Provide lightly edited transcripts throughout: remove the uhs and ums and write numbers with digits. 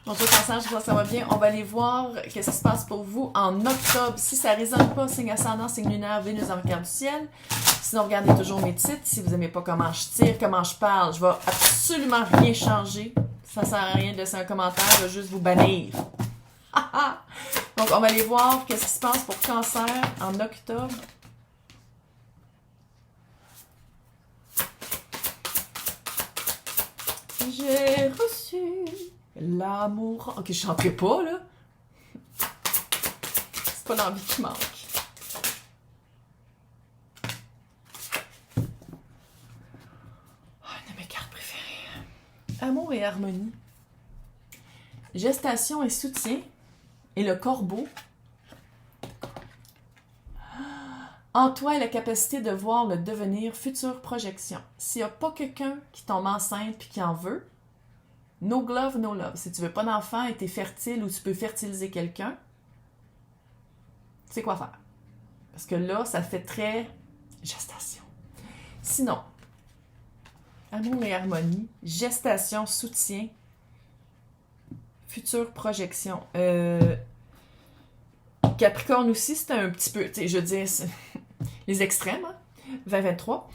Bonjour Cancer, j'espère que ça va bien. On va aller voir qu'est-ce qui se passe pour vous en octobre. Si ça ne résonne pas, signe ascendant, signe lunaire, Vénus en regard du ciel. Sinon, regardez toujours mes titres. Si vous n'aimez pas comment je tire, comment je parle, je ne vais absolument rien changer. Ça ne sert à rien de laisser un commentaire, je vais juste vous bannir. Donc, on va aller voir qu'est-ce qui se passe pour Cancer en octobre. J'ai reçu l'amour. Ok, je chanterai pas, là. C'est pas l'envie qui manque. Une de mes cartes préférées. Amour et harmonie. Gestation et soutien. Et le corbeau. En toi est la capacité de voir le devenir, future projection. S'il n'y a pas quelqu'un qui tombe enceinte puis qui en veut, no glove, no love. Si tu veux pas d'enfant et tu es fertile ou tu peux fertiliser quelqu'un, tu sais quoi faire. Parce que là, ça fait très gestation. Sinon, amour et harmonie, gestation, soutien, future projection. Capricorne aussi, c'était un petit peu, je veux dire, les extrêmes, hein? 2023.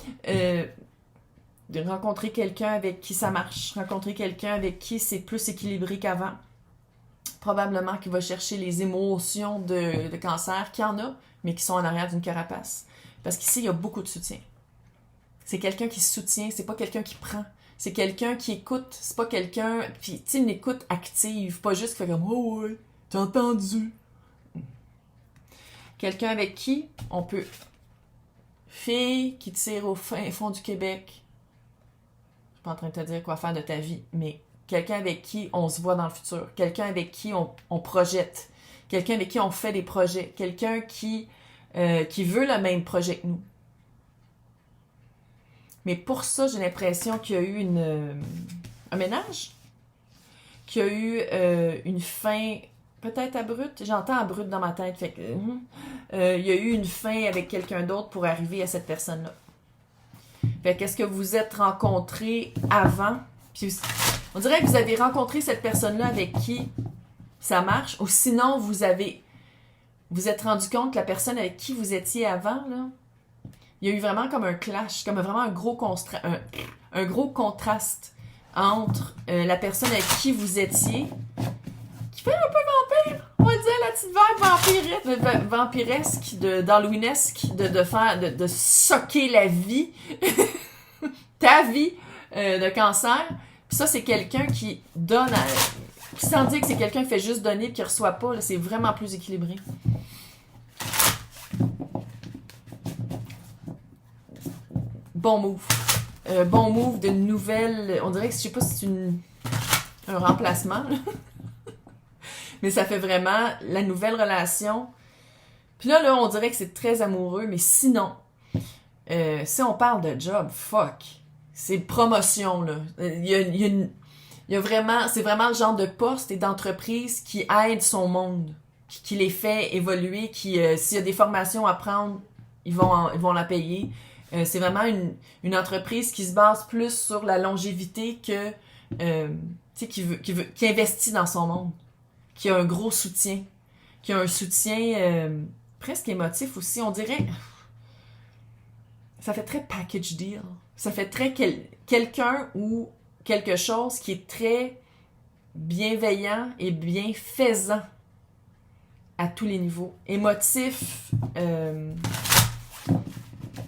De rencontrer quelqu'un avec qui ça marche, rencontrer quelqu'un avec qui c'est plus équilibré qu'avant. Probablement qu'il va chercher les émotions de Cancer, qu'il y en a, mais qui sont en arrière d'une carapace. Parce qu'ici, il y a beaucoup de soutien. C'est quelqu'un qui soutient, c'est pas quelqu'un qui prend. C'est quelqu'un qui écoute, c'est pas quelqu'un... Puis, tu sais, une écoute active, pas juste qui fait comme « Oh ouais, t'as entendu? » Quelqu'un avec qui on peut... Fille qui tire au fond du Québec. Je suis pas en train de te dire quoi faire de ta vie, mais quelqu'un avec qui on se voit dans le futur. Quelqu'un avec qui on projette. Quelqu'un avec qui on fait des projets. Quelqu'un qui veut le même projet que nous. Mais pour ça, j'ai l'impression qu'il y a eu un ménage. Qu'il y a eu une fin... Peut-être abrupte. J'entends abrupte dans ma tête. Fait que, il y a eu une fin avec quelqu'un d'autre pour arriver à cette personne-là. Fait qu'est-ce que vous êtes rencontrés avant? Puis, on dirait que vous avez rencontré cette personne-là avec qui ça marche. Ou sinon, vous êtes rendu compte que la personne avec qui vous étiez avant, là, il y a eu vraiment comme un clash, comme vraiment un gros contraste entre la personne avec qui vous étiez, qui fait un peu vampire, on va le dire, la petite vibe vampiresque, d'halloweenesque, de socker la vie, ta vie de Cancer. Puis ça, c'est quelqu'un qui donne, qui sans dire que c'est quelqu'un qui fait juste donner et qui reçoit pas, là, c'est vraiment plus équilibré. Bon move. Bon move de nouvelle... On dirait que, je sais pas si c'est un remplacement, là. Mais ça fait vraiment la nouvelle relation. Puis là, on dirait que c'est très amoureux, mais sinon, si on parle de job, fuck. C'est promotion, là. Il y a vraiment... C'est vraiment le genre de poste et d'entreprise qui aide son monde, qui les fait évoluer, qui, s'il y a des formations à prendre, ils vont la payer. C'est vraiment une entreprise qui se base plus sur la longévité que tu sais, qui investit dans son monde, qui a un gros soutien, qui a un soutien presque émotif aussi. On dirait, ça fait très package deal. Ça fait très quelqu'un ou quelque chose qui est très bienveillant et bienfaisant à tous les niveaux. Émotif,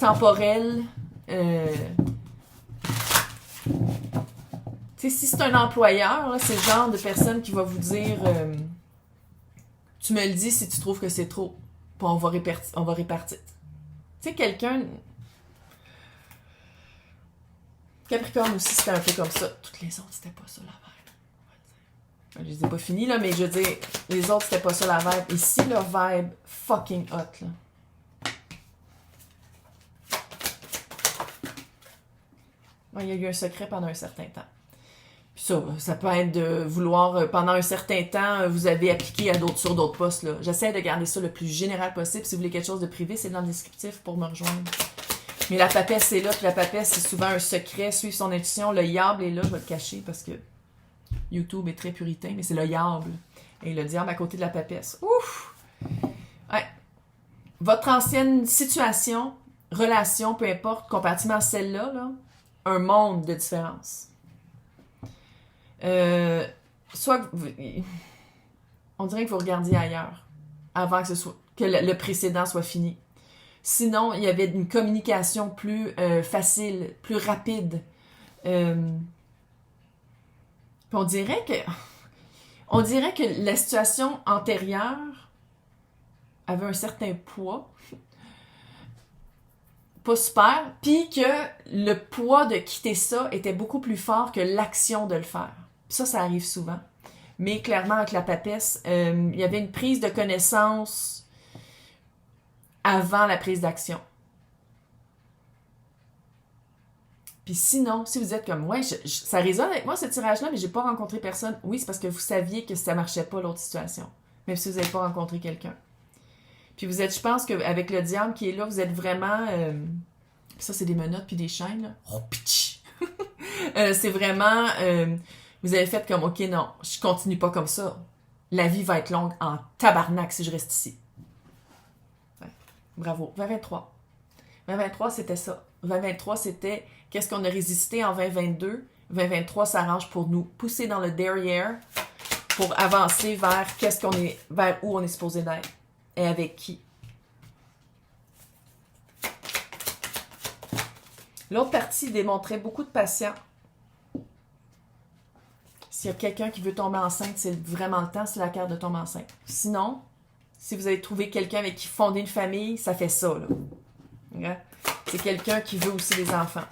temporel. Tu sais, si c'est un employeur, là, c'est le genre de personne qui va vous dire tu me le dis si tu trouves que c'est trop, puis on va répartir. Tu sais, quelqu'un... Capricorne aussi, c'était un peu comme ça. Toutes les autres, c'était pas ça la vibe. Je les ai pas finis, là, mais je veux dire, les autres, c'était pas ça la vibe. Ici, leur vibe fucking hot, là. Il y a eu un secret pendant un certain temps. Puis ça peut être de vouloir, pendant un certain temps, vous avez appliqué sur d'autres postes. Là. J'essaie de garder ça le plus général possible. Si vous voulez quelque chose de privé, c'est dans le descriptif pour me rejoindre. Mais la papesse est là, puis la papesse, c'est souvent un secret. Suivre son intuition. Le diable est là, je vais le cacher parce que YouTube est très puritain, mais c'est le diable. Et le diable à côté de la papesse. Ouf! Ouais. Votre ancienne situation, relation, peu importe, comparativement à celle-là, là, un monde de différence. Soit que on dirait que vous regardiez ailleurs avant que le précédent soit fini. Sinon, il y avait une communication plus facile, plus rapide. On dirait que la situation antérieure avait un certain poids, pas super, puis que le poids de quitter ça était beaucoup plus fort que l'action de le faire. Ça arrive souvent. Mais clairement, avec la papesse, il y avait une prise de connaissance avant la prise d'action. Puis sinon, si vous êtes comme, ouais, ça résonne avec moi ce tirage-là, mais j'ai pas rencontré personne. Oui, c'est parce que vous saviez que ça marchait pas l'autre situation, même si vous n'avez pas rencontré quelqu'un. Puis vous êtes, je pense qu'avec le diable qui est là, vous êtes vraiment, ça c'est des menottes puis des chaînes, là. Oh, pitch! C'est vraiment, vous avez fait comme, ok, non, je continue pas comme ça. La vie va être longue en tabarnak si je reste ici. Ouais. Bravo. 2023. 2023, c'était ça. 2023, c'était qu'est-ce qu'on a résisté en 2022. 2023 s'arrange pour nous pousser dans le derrière pour avancer vers vers où on est supposé d'être et avec qui. L'autre partie démontrait beaucoup de patience. S'il y a quelqu'un qui veut tomber enceinte, c'est vraiment le temps, c'est la carte de tomber enceinte. Sinon, si vous avez trouvé quelqu'un avec qui fonder une famille, ça fait ça, là. Okay? C'est quelqu'un qui veut aussi des enfants.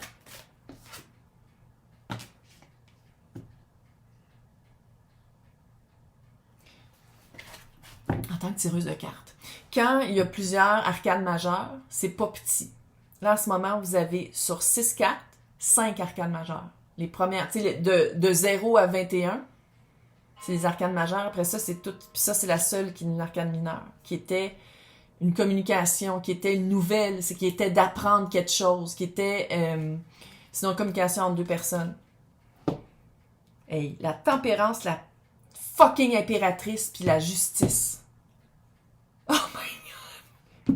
En tant que tireuse de cartes. Quand il y a plusieurs arcanes majeures, c'est pas petit. Là, en ce moment, vous avez sur 6 cartes, 5 arcanes majeures. Les premières, tu sais, de 0 à 21, c'est les arcanes majeures. Après ça, c'est tout. Puis ça, c'est la seule qui est une arcane mineure, qui était une communication, qui était une nouvelle, c'est qui était d'apprendre quelque chose, qui était sinon une communication entre deux personnes. Hey, la tempérance, la fucking impératrice, puis la justice. Oh my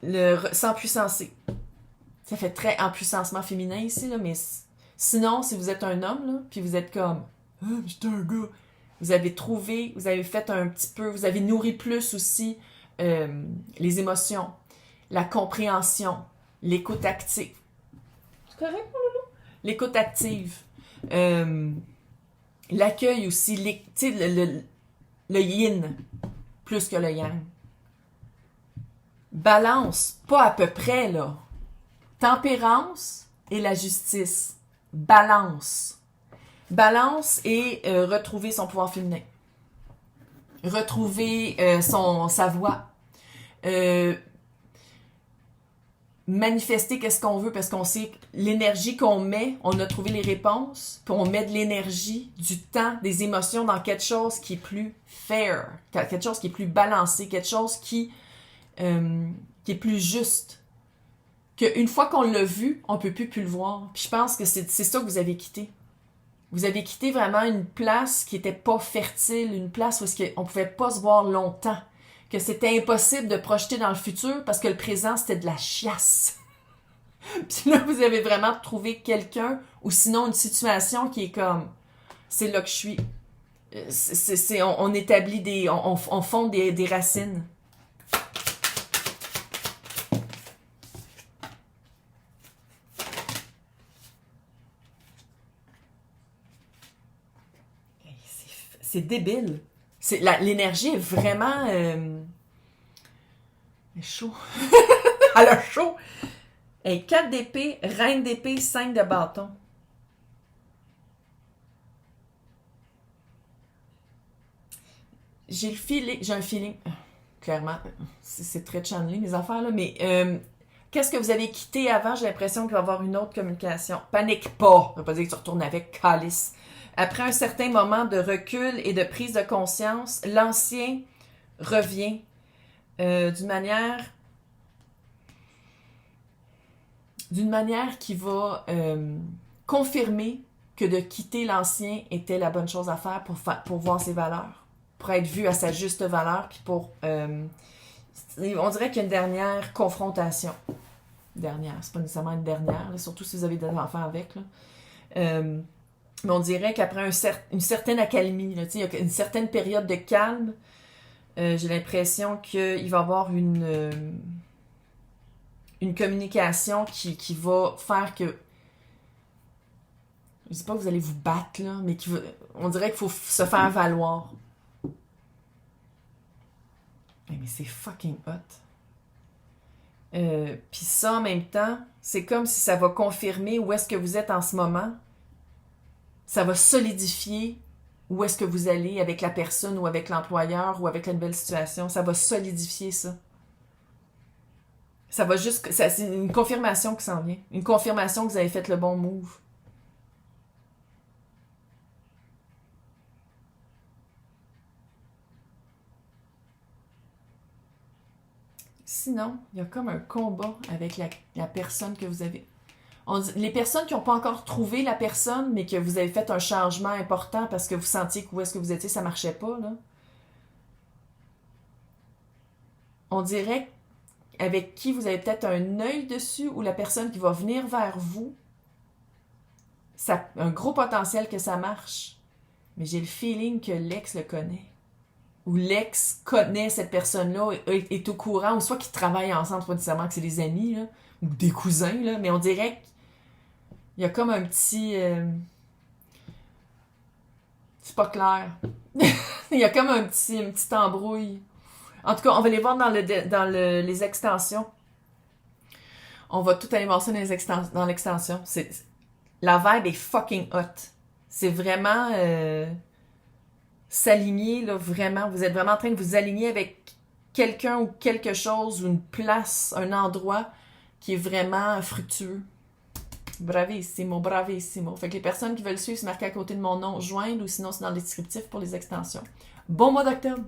god! S'empuissancer. Ça fait très empuissancement féminin ici, là, mais sinon, si vous êtes un homme, là, puis vous êtes comme « Ah, mais j'étais un gars », vous avez trouvé, vous avez fait un petit peu, vous avez nourri plus aussi les émotions, la compréhension, l'écoute active. C'est correct, mon loulou? L'écoute active. L'accueil aussi, tu sais, le yin plus que le yang. Balance, pas à peu près, là. Tempérance et la justice. Balance. Balance et retrouver son pouvoir féminin. Retrouver sa voix. Manifester qu'est-ce qu'on veut parce qu'on sait l'énergie qu'on met, on a trouvé les réponses, puis on met de l'énergie, du temps, des émotions dans quelque chose qui est plus fair, quelque chose qui est plus balancé, quelque chose qui est plus juste. Qu'une fois qu'on l'a vu, on peut plus le voir. Puis je pense que c'est ça que vous avez quitté. Vous avez quitté vraiment une place qui était pas fertile, une place où on pouvait pas se voir longtemps, que c'était impossible de projeter dans le futur parce que le présent, c'était de la chiasse. Puis là, vous avez vraiment trouvé quelqu'un ou sinon une situation qui est comme, c'est là que je suis. On établit on fonde des racines. C'est débile. L'énergie est vraiment... Elle est chaud. Elle a chaud. Hey, 4 d'épée, reine d'épée, 5 de bâton. J'ai un feeling. Clairement, c'est très channeling, mes affaires, là, mais qu'est-ce que vous avez quitté avant? J'ai l'impression qu'il va y avoir une autre communication. Panique pas. Ça veut pas dire que tu retournes avec calice. Après un certain moment de recul et de prise de conscience, l'ancien revient d'une manière qui va confirmer que de quitter l'ancien était la bonne chose à faire pour voir ses valeurs, pour être vu à sa juste valeur, puis pour... on dirait qu'il y a une dernière confrontation. Dernière, c'est pas nécessairement une dernière, là, surtout si vous avez des enfants avec. Là. Mais on dirait qu'après une certaine accalmie, là, il y a une certaine période de calme, j'ai l'impression qu'il va y avoir une communication qui va faire que... Je dis pas que vous allez vous battre, là, mais on dirait qu'il faut se faire valoir. Mais c'est fucking hot. Puis ça, en même temps, c'est comme si ça va confirmer où est-ce que vous êtes en ce moment. Ça va solidifier où est-ce que vous allez avec la personne ou avec l'employeur ou avec la nouvelle situation. Ça va solidifier ça. Ça va juste... c'est une confirmation qui s'en vient. Une confirmation que vous avez fait le bon move. Sinon, il y a comme un combat avec la personne que vous avez. Les personnes qui n'ont pas encore trouvé la personne, mais que vous avez fait un changement important parce que vous sentiez que où est-ce que vous étiez, ça marchait pas, là. On dirait avec qui vous avez peut-être un œil dessus ou la personne qui va venir vers vous, ça a un gros potentiel que ça marche. Mais j'ai le feeling que l'ex le connaît. Ou l'ex connaît cette personne-là, est au courant, ou soit qu'ils travaillent ensemble, pas nécessairement que c'est des amis, là, ou des cousins, là, mais on dirait qu'il y a comme un petit... c'est pas clair. Il y a comme une petite embrouille. En tout cas, on va les voir dans les extensions. On va tout aller voir ça dans l'extension. La vibe est fucking hot. C'est vraiment... s'aligner, là, vraiment. Vous êtes vraiment en train de vous aligner avec quelqu'un ou quelque chose, ou une place, un endroit qui est vraiment fructueux. Bravissimo, bravissimo. Fait que les personnes qui veulent suivre, c'est marqué à côté de mon nom, joindre, ou sinon c'est dans le descriptif pour les extensions. Bon mois d'octobre!